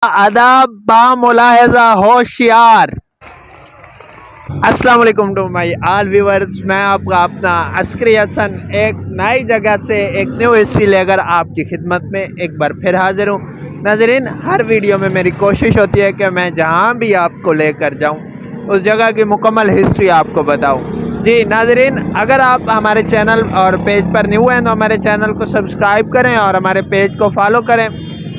आदाब बा मुलाहिजा होशियार। अस्सलाम वालेकुम टू माई आल व्यूअर्स, मैं आपका अपना अस्करी हसन एक नई जगह से एक न्यू हिस्ट्री लेकर आपकी खिदमत में एक बार फिर हाजिर हूँ। नाज़रीन, हर वीडियो में मेरी कोशिश होती है कि मैं जहाँ भी आपको लेकर जाऊँ उस जगह की मुकम्मल हिस्ट्री आपको बताऊँ। जी नाज़रीन, अगर आप हमारे चैनल और पेज पर न्यू हैं तो हमारे चैनल को सब्सक्राइब करें और हमारे पेज को फॉलो करें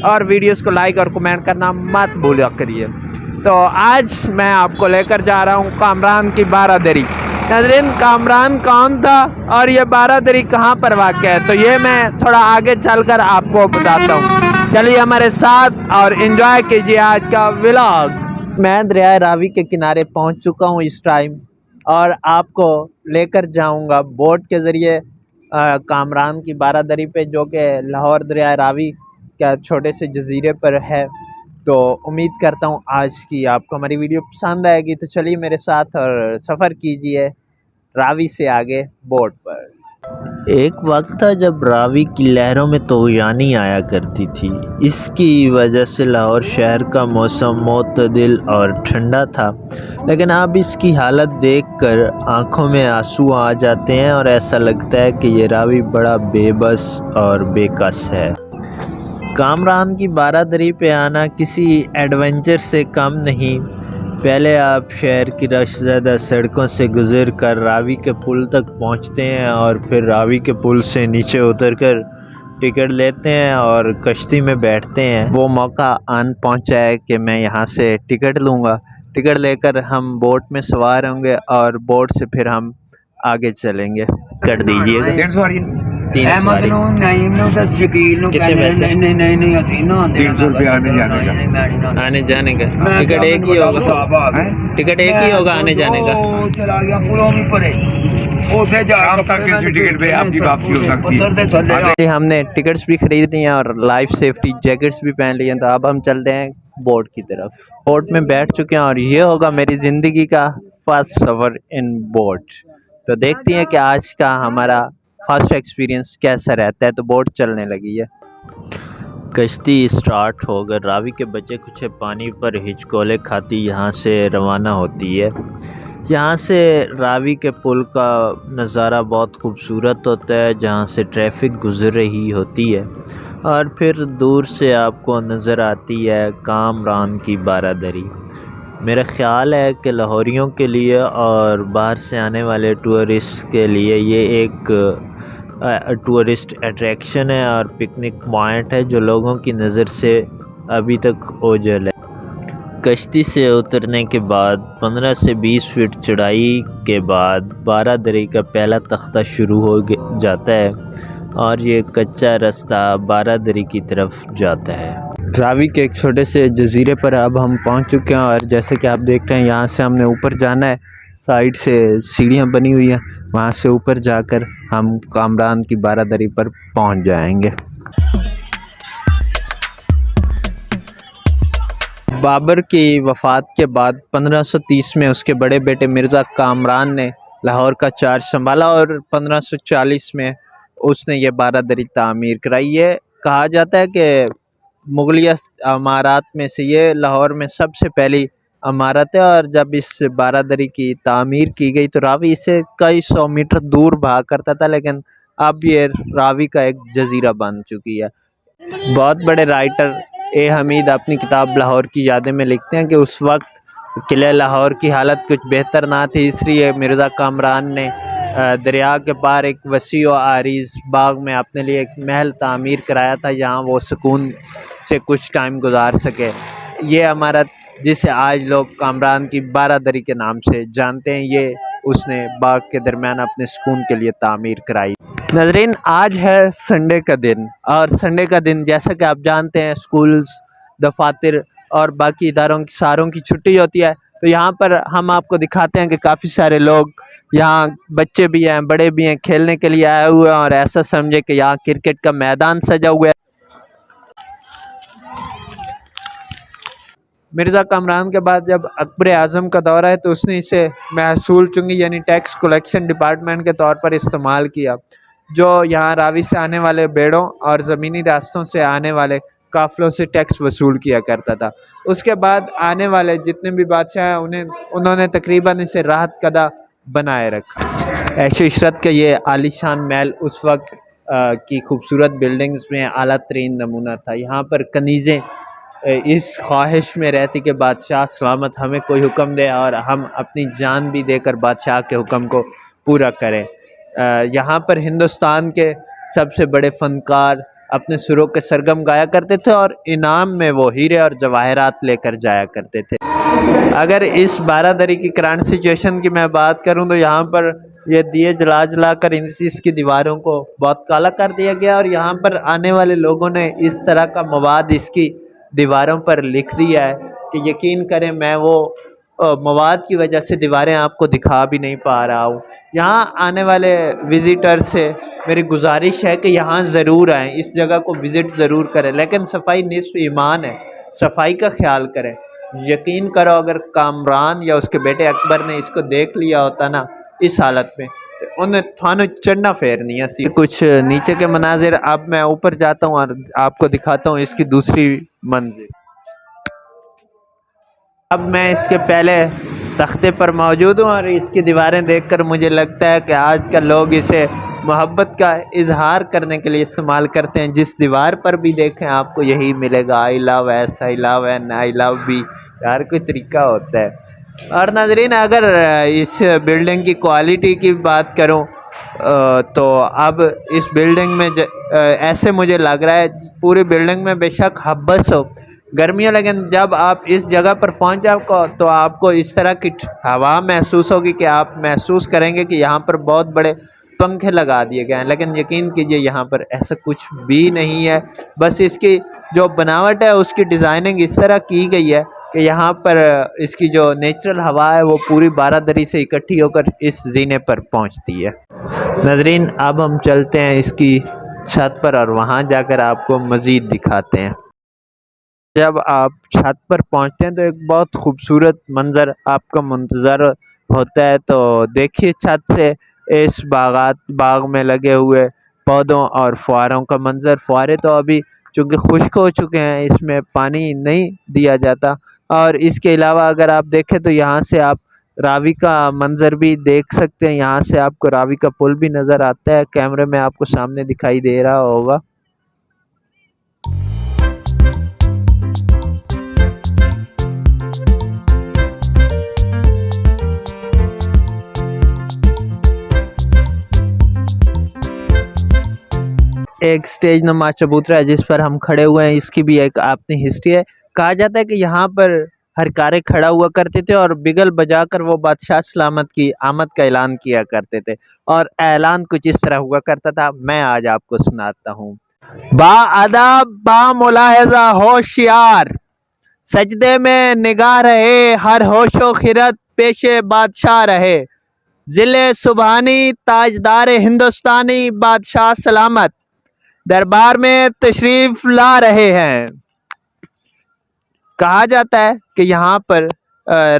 और वीडियोस को लाइक और कमेंट करना मत भूला करिए। तो आज मैं आपको लेकर जा रहा हूँ कामरान की बारादरी। नाज़रीन, कामरान कौन था और ये बारादरी कहाँ पर वाक़ है, तो ये मैं थोड़ा आगे चलकर आपको बताता हूँ। चलिए हमारे साथ और एंजॉय कीजिए आज का व्लॉग। मैं दरिया रावी के किनारे पहुँच चुका हूँ इस टाइम और आपको लेकर जाऊँगा बोट के ज़रिए कामरान की बारादरी पे, जो कि लाहौर दरिया रावी क्या छोटे से जजीरे पर है। तो उम्मीद करता हूँ आज की आपको हमारी वीडियो पसंद आएगी। तो चलिए मेरे साथ और सफ़र कीजिए रावी से आगे बोट पर। एक वक्त था जब रावी की लहरों में तूफ़ानी आया करती थी। इसकी वजह से लाहौर शहर का मौसम मोतदिल और ठंडा था, लेकिन अब इसकी हालत देखकर आंखों में आंसू आ जाते हैं और ऐसा लगता है कि ये रावी बड़ा बेबस और बेकस है। कामरान की बारादरी पे आना किसी एडवेंचर से कम नहीं। पहले आप शहर की रश ज़्यादा सड़कों से गुज़र कर रावी के पुल तक पहुंचते हैं और फिर रावी के पुल से नीचे उतरकर टिकट लेते हैं और कश्ती में बैठते हैं। वो मौका आन पहुंचा है कि मैं यहां से टिकट लूँगा। टिकट लेकर हम बोट में सवार होंगे और बोट से फिर हम आगे चलेंगे। कर दीजिएगा। अहमद नु नईम नु तो शकील नु कहने नहीं अथी ना 300 रुपया आने जाने का टिकट एक ही होगा। टिकट एक ही होगा आने जाने का। चला गया पूरा नहीं पड़े उसे जा किसी टिकट पे आपकी वापसी हो सकती है। हमने टिकट्स भी खरीद लिए और लाइफ सेफ्टी जैकेट्स भी पहन लिए, तो अब हम चलते हैं बोट की तरफ। बोट में बैठ चुके हैं और ये होगा मेरी ज़िंदगी का फर्स्ट सफ़र इन बोट। तो देखते हैं कि आज का हमारा फर्स्ट एक्सपीरियंस कैसा रहता है। तो बोट चलने लगी है। कश्ती स्टार्ट होकर रावी के बच्चे कुछ पानी पर हिचकोले खाती यहाँ से रवाना होती है। यहाँ से रावी के पुल का नज़ारा बहुत खूबसूरत होता है, जहाँ से ट्रैफिक गुज़र रही होती है और फिर दूर से आपको नज़र आती है कामरान की बारादरी। मेरा ख़्याल है कि लाहौरियों के लिए और बाहर से आने वाले टूरिस्ट के लिए ये एक टूरिस्ट अट्रैक्शन है और पिकनिक पॉइंट है जो लोगों की नज़र से अभी तक ओझल है। कश्ती से उतरने के बाद 15 से 20 फीट चढ़ाई के बाद बारादरी का पहला तख्ता शुरू हो जाता है और ये कच्चा रास्ता बारादरी की तरफ जाता है। रावी के एक छोटे से जजीरे पर अब हम पहुंच चुके हैं और जैसे कि आप देख रहे हैं यहाँ से हमने ऊपर जाना है। साइड से सीढ़ियाँ बनी हुई हैं, वहाँ से ऊपर जाकर हम कामरान की बारादरी पर पहुंच जाएंगे। बाबर की वफ़ात के बाद 1530 में उसके बड़े बेटे मिर्ज़ा कामरान ने लाहौर का चार्ज संभाला और 1540 में उसने ये बारादरी तामीर कराई। ये कहा जाता है कि मुगलिया इमारत में से ये लाहौर में सबसे पहली इमारत है और जब इस बारादरी की तामीर की गई तो रावी इससे कई सौ मीटर दूर भाग करता था, लेकिन अब ये रावी का एक जजीरा बन चुकी है। बहुत बड़े राइटर ए हमीद अपनी किताब लाहौर की यादें में लिखते हैं कि उस वक्त किले लाहौर की हालत कुछ बेहतर ना थी, इसलिए मिर्ज़ा कामरान ने दरिया के पार एक वसी और आरीज़ बाग में अपने लिए एक महल तामीर कराया था, जहाँ वो सुकून से कुछ टाइम गुजार सके। ये इमारत जिसे आज लोग कामरान की बारादरी के नाम से जानते हैं, ये उसने बाग के दरमियान अपने सुकून के लिए तामीर कराई। नाज़रीन, आज है संडे का दिन और संडे का दिन जैसा कि आप जानते हैं स्कूल्स, दफातर और बाकी इदारों की सारों की छुट्टी होती है। तो यहाँ पर हम आपको दिखाते हैं कि काफ़ी सारे लोग यहाँ, बच्चे भी हैं बड़े भी हैं, खेलने के लिए आए हुए हैं और ऐसा समझे कि यहाँ क्रिकेट का मैदान सजा हुआ है। मिर्ज़ा कामरान के बाद जब अकबर आज़म का दौर है तो उसने इसे महसूल चुंगी यानी टैक्स कलेक्शन डिपार्टमेंट के तौर पर इस्तेमाल किया, जो यहाँ रावी से आने वाले बेड़ों और ज़मीनी रास्तों से आने वाले काफ़िलों से टैक्स वसूल किया करता था। उसके बाद आने वाले जितने भी बादशाह हैं उन्होंने तकरीबन इसे राहत कदा बनाए रखा। ऐशो इशरत का ये आलीशान महल उस वक्त की खूबसूरत बिल्डिंग्स में आला तरीन नमूना था। यहाँ पर कनीज़ें इस ख्वाहिश में रहती कि बादशाह सलामत हमें कोई हुक्म दे और हम अपनी जान भी देकर बादशाह के हुक्म को पूरा करें। यहाँ पर हिंदुस्तान के सबसे बड़े फ़नकार अपने सुरों के सरगम गाया करते थे और इनाम में वो हीरे और जवाहरात लेकर जाया करते थे। अगर इस बारादरी की करंट सिचुएशन की मैं बात करूं तो यहाँ पर ये दिए जला जला कर इसकी दीवारों को बहुत काला कर दिया गया और यहाँ पर आने वाले लोगों ने इस तरह का मवाद इसकी दीवारों पर लिख दिया है कि यकीन करें मैं वो मवाद की वजह से दीवारें आपको दिखा भी नहीं पा रहा हूँ। यहाँ आने वाले विज़िटर से मेरी गुजारिश है कि यहाँ ज़रूर आएँ, इस जगह को विज़िट ज़रूर करें, लेकिन सफाई निस्फ़ ईमान है, सफाई का ख्याल करें। यकीन करो अगर कामरान या उसके बेटे अकबर ने इसको देख लिया होता ना इस हालत में तो उन्हें थानों चढ़ना फेरनी है। कुछ नीचे के मनाजिर अब मैं ऊपर जाता हूँ और आपको दिखाता हूँ इसकी दूसरी मंजिल। अब मैं इसके पहले तख्ते पर मौजूद हूँ और इसकी दीवारें देखकर मुझे लगता है कि आजकल लोग इसे मोहब्बत का इजहार करने के लिए इस्तेमाल करते हैं। जिस दीवार पर भी देखें आपको यही मिलेगा, I love S, I love N, I love B. यार कोई तरीका होता है। और नाज़रीन अगर इस बिल्डिंग की क्वालिटी की बात करूं तो अब इस बिल्डिंग में ऐसे मुझे लग रहा है पूरी बिल्डिंग में बेशक हब्बस हो गर्मियाँ, लेकिन जब आप इस जगह पर पहुंच जाओ तो आपको इस तरह की हवा महसूस होगी कि आप महसूस करेंगे कि यहाँ पर बहुत बड़े पंखे लगा दिए गए हैं। लेकिन यकीन कीजिए यहाँ पर ऐसा कुछ भी नहीं है। बस इसकी जो बनावट है उसकी डिज़ाइनिंग इस तरह की गई है कि यहाँ पर इसकी जो नेचुरल हवा है वो पूरी बारादरी से इकट्ठी होकर इस ज़ीने पर पहुँचती है। नाज़रीन अब हम चलते हैं इसकी छत पर और वहाँ जाकर आपको मज़ीद दिखाते हैं। जब आप छत पर पहुँचते हैं तो एक बहुत खूबसूरत मंज़र आपका मुंतज़र होता है। तो देखिए छत से इस बाग में लगे हुए पौधों और फुहारों का मंज़र। फुहारे तो अभी चूँकि खुश्क हो चुके हैं, इसमें पानी नहीं दिया जाता। और इसके अलावा अगर आप देखें तो यहाँ से आप रावी का मंज़र भी देख सकते हैं। यहाँ से आपको रावी का पुल भी नज़र आता है, कैमरे में आपको सामने दिखाई दे रहा होगा। एक स्टेज नुमा चबूतरा है जिस पर हम खड़े हुए हैं, इसकी भी एक अपनी हिस्ट्री है। कहा जाता है कि यहाँ पर हर कारे खड़ा हुआ करते थे और बिगल बजाकर वो बादशाह सलामत की आमद का ऐलान किया करते थे। और ऐलान कुछ इस तरह हुआ करता था, मैं आज आपको सुनाता हूँ। बा अदब बा मुलाहिज़ा होशियार, सजदे में निगाह रहे, हर होशो खिरत पेशे बादशाह रहे, जिले सुबहानी ताजदार हिंदुस्तानी बादशाह सलामत दरबार में तशरीफ ला रहे हैं। कहा जाता है कि यहाँ पर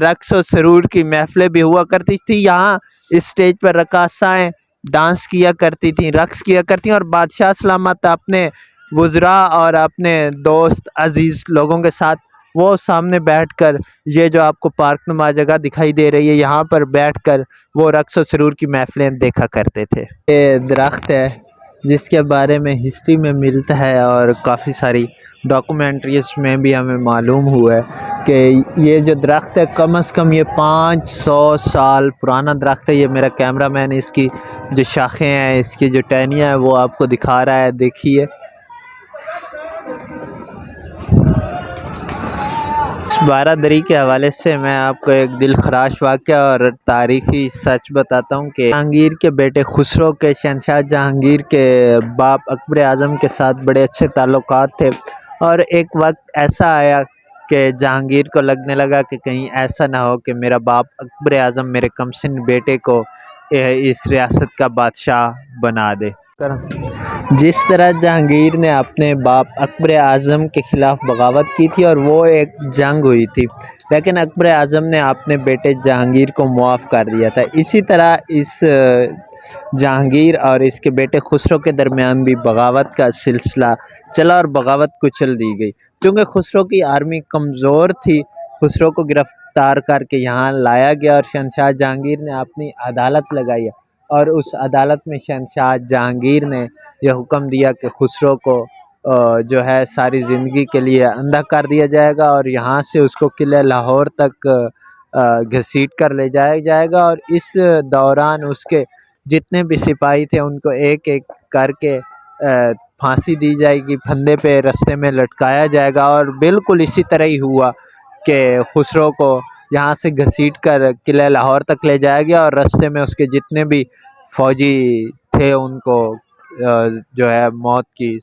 रक्स और सरूर की महफिलें भी हुआ करती थी। यहाँ इस स्टेज पर रकासाएँ डांस किया करती थी, रक्स किया करती और बादशाह सलामत अपने वज़रा और अपने दोस्त अजीज़ लोगों के साथ वो सामने बैठकर ये जो आपको पार्क नुमा जगह दिखाई दे रही है यहाँ पर बैठकर वो रक्स और सरूर की महफिलें देखा करते थे। ये दरख्त है जिसके बारे में हिस्ट्री में मिलता है और काफ़ी सारी डॉक्यूमेंट्रीज में भी हमें मालूम हुआ है कि ये जो दरख्त है कम से कम ये 500 साल पुराना दरख्त है। ये मेरा कैमरा मैन इसकी जो शाखें हैं, इसकी जो टहनियाँ हैं वो आपको दिखा रहा है, देखिए। बारादरी के हवाले से मैं आपको एक दिल खराश वाक़या और तारीख़ी सच बताता हूँ कि जहांगीर के बेटे खुसरो के शहंशाह जहांगीर के बाप अकबर आज़म के साथ बड़े अच्छे ताल्लुकात थे। और एक वक्त ऐसा आया कि जहांगीर को लगने लगा कि कहीं ऐसा ना हो कि मेरा बाप अकबर आज़म मेरे कमसिन बेटे को इस रियासत का बादशाह बना दे। जिस तरह जहांगीर ने अपने बाप अकबर आज़म के ख़िलाफ़ बगावत की थी और वो एक जंग हुई थी, लेकिन अकबर आज़म ने अपने बेटे जहांगीर को मुआफ़ कर दिया था। इसी तरह इस जहांगीर और इसके बेटे खुसरो के दरमियान भी बगावत का सिलसिला चला और बगावत कुचल दी गई। चूँकि खुसरो की आर्मी कमज़ोर थी, खुसरो को गिरफ्तार करके यहाँ लाया गया और शहंशाह जहांगीर ने अपनी अदालत लगाई और उस अदालत में शहंशाह जहांगीर ने यह हुक्म दिया कि खुसरो को जो है सारी ज़िंदगी के लिए अंधा कर दिया जाएगा और यहाँ से उसको किले लाहौर तक घसीट कर ले जाया जाएगा और इस दौरान उसके जितने भी सिपाही थे उनको एक एक करके फांसी दी जाएगी, फंदे पे रास्ते में लटकाया जाएगा। और बिल्कुल इसी तरह ही हुआ कि खुसरो को यहाँ से घसीट कर किले लाहौर तक ले जाया गया और रास्ते में उसके जितने भी फौजी थे उनको जो है मौत की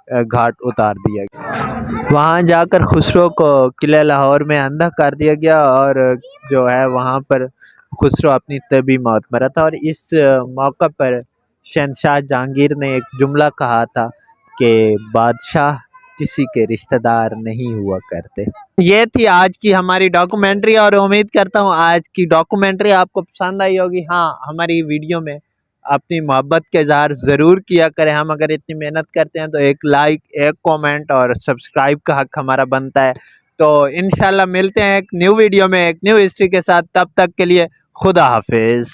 घाट उतार दिया गया। वहाँ जाकर खुसरो को किले लाहौर में अंधा कर दिया गया और जो है वहाँ पर खुसरो अपनी तबी मौत मरा था। और इस मौका पर शहंशाह जहांगीर ने एक जुमला कहा था कि बादशाह किसी के रिश्तेदार नहीं हुआ करते। ये थी आज की हमारी डॉक्यूमेंट्री और उम्मीद करता हूँ आज की डॉक्यूमेंट्री आपको पसंद आई होगी। हाँ, हमारी वीडियो में अपनी मोहब्बत के इज़हार ज़रूर किया करें। हम अगर इतनी मेहनत करते हैं तो एक लाइक, एक कमेंट और सब्सक्राइब का हक हमारा बनता है। तो इंशाल्लाह मिलते हैं एक न्यू वीडियो में एक न्यू हिस्ट्री के साथ। तब तक के लिए खुदा हाफिज़।